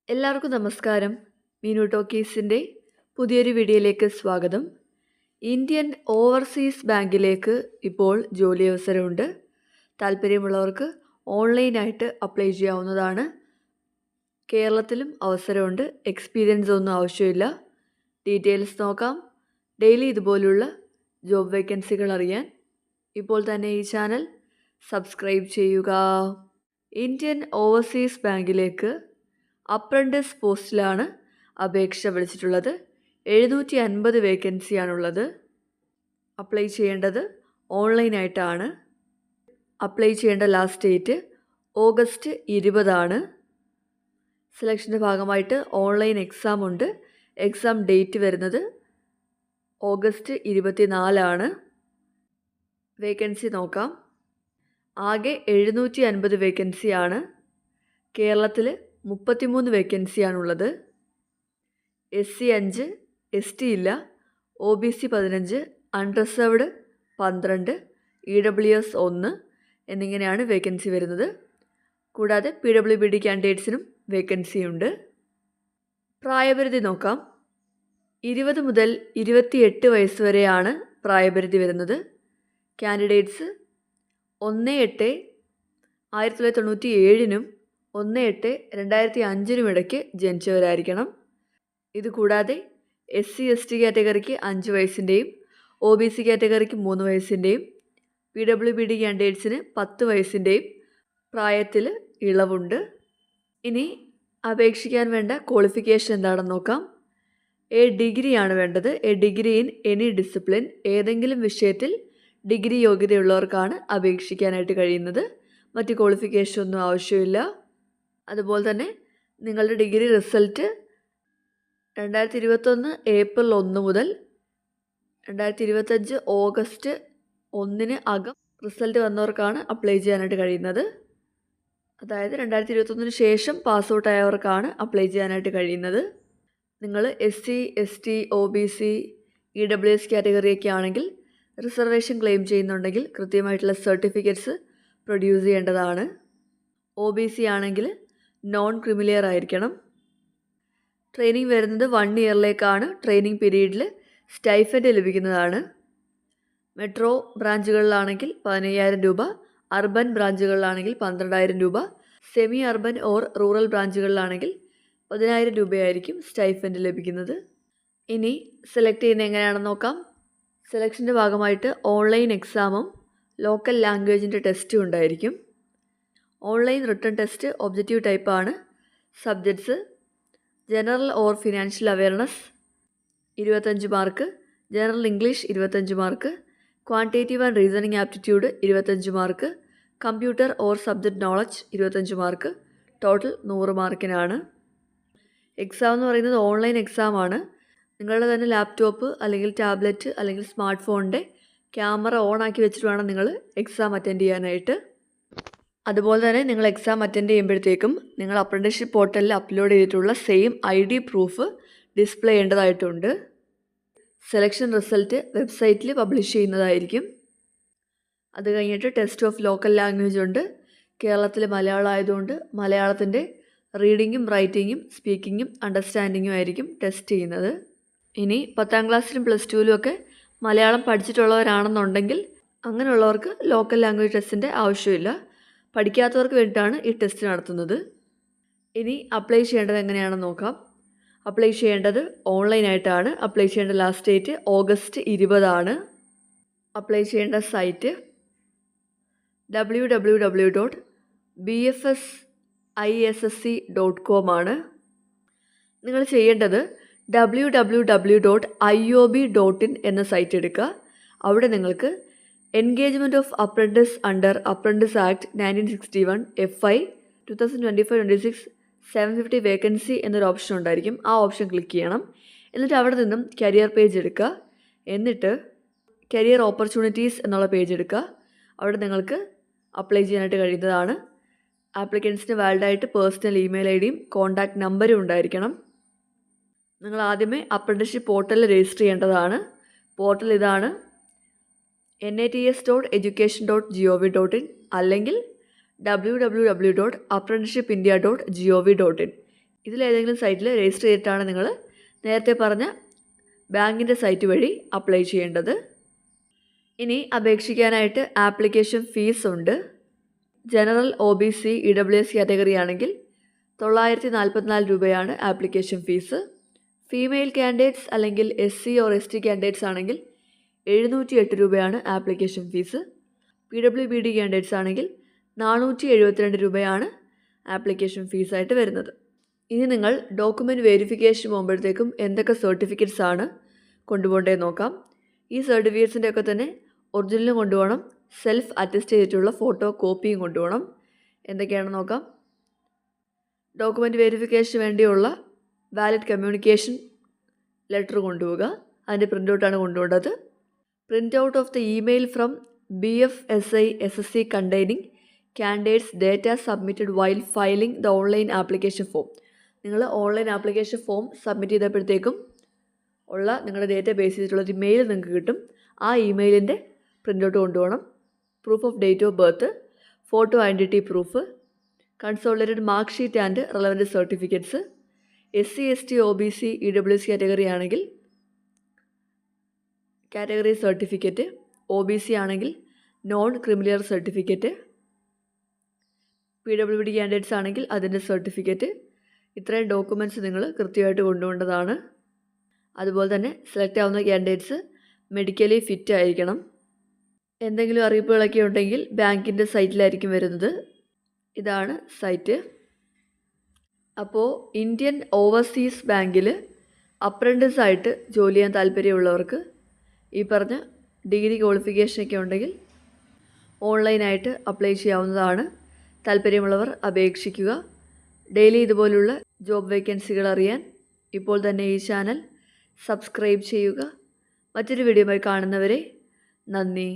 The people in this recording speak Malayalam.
എല്ലാവർക്കും നമസ്കാരം. മീനു ടോക്കീസിൻ്റെ പുതിയൊരു വീഡിയോയിലേക്ക് സ്വാഗതം. ഇന്ത്യൻ ഓവർസീസ് ബാങ്കിലേക്ക് ഇപ്പോൾ ജോലി അവസരമുണ്ട്. താല്പര്യമുള്ളവർക്ക് ഓൺലൈനായിട്ട് അപ്ലൈ ചെയ്യാവുന്നതാണ്. കേരളത്തിലും അവസരമുണ്ട്. എക്സ്പീരിയൻസ് ഒന്നും ആവശ്യമില്ല. ഡീറ്റെയിൽസ് നോക്കാം. ഡെയിലി ഇതുപോലുള്ള ജോബ് വേക്കൻസികൾ അറിയാൻ ഇപ്പോൾ തന്നെ ഈ ചാനൽ സബ്സ്ക്രൈബ് ചെയ്യുക. ഇന്ത്യൻ ഓവർസീസ് ബാങ്കിലേക്ക് അപ്രൻറ്റിസ് പോസ്റ്റിലാണ് അപേക്ഷ വിളിച്ചിട്ടുള്ളത്. 750 വേക്കൻസിയാണുള്ളത്. അപ്ലൈ ചെയ്യേണ്ടത് ഓൺലൈനായിട്ടാണ്. അപ്ലൈ ചെയ്യേണ്ട ലാസ്റ്റ് ഡേറ്റ് ഓഗസ്റ്റ് 20 സെലക്ഷൻ്റെ ഭാഗമായിട്ട് ഓൺലൈൻ എക്സാം ഉണ്ട്. എക്സാം ഡേറ്റ് വരുന്നത് ഓഗസ്റ്റ് 24 വേക്കൻസി നോക്കാം. ആകെ 750 വേക്കൻസിയാണ്. കേരളത്തിൽ 33 വേക്കൻസിയാണുള്ളത്. SC 5, ST ഇല്ല, OBC 15, അൺറിസർവ്ഡ് 12, EWS 1 എന്നിങ്ങനെയാണ് വേക്കൻസി വരുന്നത്. കൂടാതെ PWBD കാൻഡിഡേറ്റ്സിനും വേക്കൻസി ഉണ്ട്. പ്രായപരിധി നോക്കാം. 20 മുതൽ 28 വയസ്സ് വരെയാണ് പ്രായപരിധി വരുന്നത്. കാൻഡിഡേറ്റ്സ് 1/8/1997 1/8/2005 ഇടയ്ക്ക് ജനിച്ചവരായിരിക്കണം. ഇതുകൂടാതെ SC ST കാറ്റഗറിക്ക് 5 വയസ്സിൻ്റെയും OBC കാറ്റഗറിക്ക് 3 വയസ്സിൻ്റെയും PWBD കാൻഡിഡേറ്റ്സിന് 10 വയസ്സിൻ്റെയും പ്രായത്തിൽ ഇളവുണ്ട്. ഇനി അപേക്ഷിക്കാൻ വേണ്ട ക്വാളിഫിക്കേഷൻ എന്താണെന്ന് നോക്കാം. ഡിഗ്രിയാണ് വേണ്ടത്. Degree in any discipline. ഏതെങ്കിലും വിഷയത്തിൽ ഡിഗ്രി യോഗ്യതയുള്ളവർക്കാണ് അപേക്ഷിക്കാനായിട്ട് കഴിയുന്നത്. മറ്റ് ക്വാളിഫിക്കേഷൻ ഒന്നും ആവശ്യമില്ല. അതുപോലെ തന്നെ നിങ്ങളുടെ ഡിഗ്രി റിസൾട്ട് 2021 ഏപ്രിൽ 1 മുതൽ 2025 ഓഗസ്റ്റ് 1 അകം റിസൾട്ട് വന്നവർക്കാണ് അപ്ലൈ ചെയ്യാനായിട്ട് കഴിയുന്നത്. അതായത് 2021 ശേഷം പാസ് ഔട്ട് ആയവർക്കാണ് അപ്ലൈ ചെയ്യാനായിട്ട് കഴിയുന്നത്. നിങ്ങൾ SC ST OBC EWS കാറ്റഗറിയൊക്കെ ആണെങ്കിൽ റിസർവേഷൻ ക്ലെയിം ചെയ്യുന്നുണ്ടെങ്കിൽ കൃത്യമായിട്ടുള്ള സർട്ടിഫിക്കറ്റ്സ് പ്രൊഡ്യൂസ് ചെയ്യേണ്ടതാണ്. OBC ആണെങ്കിൽ നോൺ ക്രിമിലിയർ ആയിരിക്കണം. ട്രെയിനിങ് വരുന്നത് 1 ഇയറിലേക്കാണ്. ട്രെയിനിങ് പീരീഡിൽ സ്റ്റൈഫൻഡ് ലഭിക്കുന്നതാണ്. മെട്രോ ബ്രാഞ്ചുകളിലാണെങ്കിൽ 15,000 രൂപ, അർബൻ ബ്രാഞ്ചുകളിലാണെങ്കിൽ 12,000 രൂപ, സെമി അർബൻ ഓർ റൂറൽ ബ്രാഞ്ചുകളിലാണെങ്കിൽ 10,000 രൂപയായിരിക്കും സ്റ്റൈഫൻഡ് ലഭിക്കുന്നത്. ഇനി സെലക്ട് ചെയ്യുന്നത് എങ്ങനെയാണെന്ന് നോക്കാം. സെലക്ഷൻ്റെ ഭാഗമായിട്ട് ഓൺലൈൻ എക്സാമും ലോക്കൽ ലാംഗ്വേജിൻ്റെ ടെസ്റ്റും ഉണ്ടായിരിക്കും. ഓൺലൈൻ റിട്ടൺ ടെസ്റ്റ് ഒബ്ജക്റ്റീവ് ടൈപ്പാണ്. Subjects general or financial awareness 25 mark, general English 25 mark, quantitative and reasoning aptitude 25 mark, computer or subject knowledge 25 mark. Total 100 മാർക്കിനാണ്. എക്സാം എന്ന് പറയുന്നത് ഓൺലൈൻ എക്സാമാണ്. നിങ്ങളുടെ തന്നെ ലാപ്ടോപ്പ് അല്ലെങ്കിൽ ടാബ്ലറ്റ് അല്ലെങ്കിൽ സ്മാർട്ട് ഫോണിൻ്റെ ക്യാമറ ഓൺ ആക്കി വെച്ചിട്ട് വേണം നിങ്ങൾ എക്സാം അറ്റൻഡ് ചെയ്യാനായിട്ട്. അതുപോലെ തന്നെ നിങ്ങൾ എക്സാം അറ്റൻഡ് ചെയ്യുമ്പോഴത്തേക്കും നിങ്ങൾ അപ്രൻറ്റിസ്ഷിപ്പ് പോർട്ടലിൽ അപ്ലോഡ് ചെയ്തിട്ടുള്ള സെയിം ID പ്രൂഫ് ഡിസ്പ്ലേ ചെയ്യേണ്ടതായിട്ടുണ്ട്. സെലക്ഷൻ റിസൾട്ട് വെബ്സൈറ്റിൽ പബ്ലിഷ് ചെയ്യുന്നതായിരിക്കും. അത് കഴിഞ്ഞിട്ട് ടെസ്റ്റ് ഓഫ് ലോക്കൽ ലാംഗ്വേജ് ഉണ്ട്. കേരളത്തിൽ മലയാളം ആയതുകൊണ്ട് മലയാളത്തിൻ്റെ റീഡിങ്ങും റൈറ്റിങ്ങും സ്പീക്കിങ്ങും അണ്ടർസ്റ്റാൻഡിങ്ങും ആയിരിക്കും ടെസ്റ്റ് ചെയ്യുന്നത്. ഇനി 10ാം ക്ലാസ്സിലും +2ലും ഒക്കെ മലയാളം പഠിച്ചിട്ടുള്ളവരാണെന്നുണ്ടെങ്കിൽ അങ്ങനെയുള്ളവർക്ക് ലോക്കൽ ലാംഗ്വേജ് ടെസ്റ്റിൻ്റെ ആവശ്യമില്ല. പഠിക്കാത്തവർക്ക് വേണ്ടിയിട്ടാണ് ഈ ടെസ്റ്റ് നടത്തുന്നത്. ഇനി അപ്ലൈ ചെയ്യേണ്ടത് എങ്ങനെയാണെന്ന് നോക്കാം. അപ്ലൈ ചെയ്യേണ്ടത് ഓൺലൈനായിട്ടാണ്. അപ്ലൈ ചെയ്യേണ്ട ലാസ്റ്റ് ഡേറ്റ് ഓഗസ്റ്റ് 20 അപ്ലൈ ചെയ്യേണ്ട സൈറ്റ് www.bfsissc.com ആണ്. നിങ്ങൾ ചെയ്യേണ്ടത് www.iob.in എന്ന സൈറ്റ് എടുക്കുക. അവിടെ നിങ്ങൾക്ക് engagement of apprentice under apprentice act 1961 FI 2025-26 750 vacancy എന്നൊരു ഓപ്ഷൻ ഉണ്ടായിരിക്കും. ആ ഓപ്ഷൻ ക്ലിക്ക് ചെയ്യണം. എന്നിട്ട് അവിടെ നിന്നും കരിയർ പേജ് എടുക്കുക. എന്നിട്ട് കരിയർ ഓപ്പർച്യൂണിറ്റീസ് എന്നുള്ള പേജ് എടുക്കുക. അവിടെ നിങ്ങൾക്ക് അപ്ലൈ ചെയ്യാനായിട്ട് കഴിയുന്നതാണ്. ആപ്ലിക്കൻസിന് വാലിഡായിട്ട് പേഴ്സണൽ ഇമെയിൽ IDയും കോൺടാക്റ്റ് നമ്പരും ഉണ്ടായിരിക്കണം. നിങ്ങൾ ആദ്യമേ അപ്രൻറ്റിസ്ഷിപ്പ് പോർട്ടലിൽ രജിസ്റ്റർ ചെയ്യേണ്ടതാണ്. പോർട്ടൽ ഇതാണ്: nats.education.gov.in അല്ലെങ്കിൽ www.apprenticeshipindia.gov.in. ഇതിലേതെങ്കിലും സൈറ്റിൽ രജിസ്റ്റർ ചെയ്തിട്ടാണ് നിങ്ങൾ നേരത്തെ പറഞ്ഞ ബാങ്കിൻ്റെ സൈറ്റ് വഴി അപ്ലൈ ചെയ്യേണ്ടത്. ഇനി അപേക്ഷിക്കാനായിട്ട് ആപ്ലിക്കേഷൻ ഫീസ് ഉണ്ട്. ജനറൽ OBC EWS കാറ്റഗറി ആണെങ്കിൽ 944 രൂപയാണ് ആപ്ലിക്കേഷൻ ഫീസ്. ഫീമെയിൽ കാൻഡിഡേറ്റ്സ് അല്ലെങ്കിൽ SC ഓർ ST കാൻഡിഡേറ്റ്സ് ആണെങ്കിൽ 708 രൂപയാണ് ആപ്ലിക്കേഷൻ ഫീസ്. PWBD കാൻഡിഡേറ്റ്സ് ആണെങ്കിൽ 472 രൂപയാണ് ആപ്ലിക്കേഷൻ ഫീസായിട്ട് വരുന്നത്. ഇനി നിങ്ങൾ ഡോക്യുമെൻറ്റ് വെരിഫിക്കേഷൻ പോകുമ്പോഴത്തേക്കും എന്തൊക്കെ സർട്ടിഫിക്കറ്റ്സ് ആണ് കൊണ്ടുപോകേണ്ടത് നോക്കാം. ഈ സർട്ടിഫിക്കറ്റ്സിൻ്റെ ഒക്കെ തന്നെ ഒറിജിനലും കൊണ്ടുപോകണം, സെൽഫ് അറ്റസ്റ്റ് ചെയ്തിട്ടുള്ള ഫോട്ടോ കോപ്പിയും കൊണ്ടുപോകണം. എന്തൊക്കെയാണെന്ന് നോക്കാം. ഡോക്യുമെൻറ്റ് വെരിഫിക്കേഷന് വേണ്ടിയുള്ള വാലിഡ് കമ്മ്യൂണിക്കേഷൻ ലെറ്റർ കൊണ്ടുപോവുക. അതിൻ്റെ പ്രിൻ്റ് ഔട്ടാണ് കൊണ്ടുപോകേണ്ടത്. Print out of the email from BFSI SSC containing candidates data submitted while filing the online application form. നിങ്ങൾ ഓൺലൈൻ ആപ്ലിക്കേഷൻ ഫോം സബ്മിറ്റ് ചെയ്തപ്പോഴത്തേക്കും ഉള്ള നിങ്ങളുടെ ഡേറ്റ ബേസ് ചെയ്തിട്ടുള്ളൊരു മെയിൽ നിങ്ങൾക്ക് കിട്ടും. ആ ഇമെയിലിൻ്റെ പ്രിൻ്റ് ഔട്ട് കൊണ്ടുപോകണം. Proof of date of birth, photo identity proof, consolidated mark sheet and relevant certificates. SC ST OBC EWS category ആണെങ്കിൽ കാറ്റഗറി സർട്ടിഫിക്കറ്റ്, OBC ആണെങ്കിൽ non criminal certificate, PWD candidates ആണെങ്കിൽ അതിൻ്റെ സർട്ടിഫിക്കറ്റ്. ഇത്രയും ഡോക്യുമെൻറ്റ്സ് നിങ്ങൾ കൃത്യമായിട്ട് കൊണ്ടുപോകേണ്ടതാണ്. അതുപോലെ തന്നെ സെലക്ട് ആവുന്ന കാൻഡിഡേറ്റ്സ് മെഡിക്കലി ഫിറ്റ് ആയിരിക്കണം. എന്തെങ്കിലും അറിയിപ്പുകളൊക്കെ ഉണ്ടെങ്കിൽ ബാങ്കിൻ്റെ സൈറ്റിലായിരിക്കും വരുന്നത്. ഇതാണ് സൈറ്റ്. അപ്പോൾ ഇന്ത്യൻ ഓവർസീസ് ബാങ്കിൽ അപ്രൻറ്റിസായിട്ട് ജോലി ചെയ്യാൻ താല്പര്യമുള്ളവർക്ക് ഈ പറഞ്ഞ ഡിഗ്രി ക്വാളിഫിക്കേഷനൊക്കെ ഉണ്ടെങ്കിൽ ഓൺലൈനായിട്ട് അപ്ലൈ ചെയ്യാവുന്നതാണ്. താല്പര്യമുള്ളവർ അപേക്ഷിക്കുക. ഡെയിലി ഇതുപോലുള്ള ജോബ് വേക്കൻസികൾ അറിയാൻ ഇപ്പോൾ തന്നെ ഈ ചാനൽ സബ്സ്ക്രൈബ് ചെയ്യുക. മറ്റൊരു വീഡിയോയുമായി കാണുന്നവരെ നന്ദി.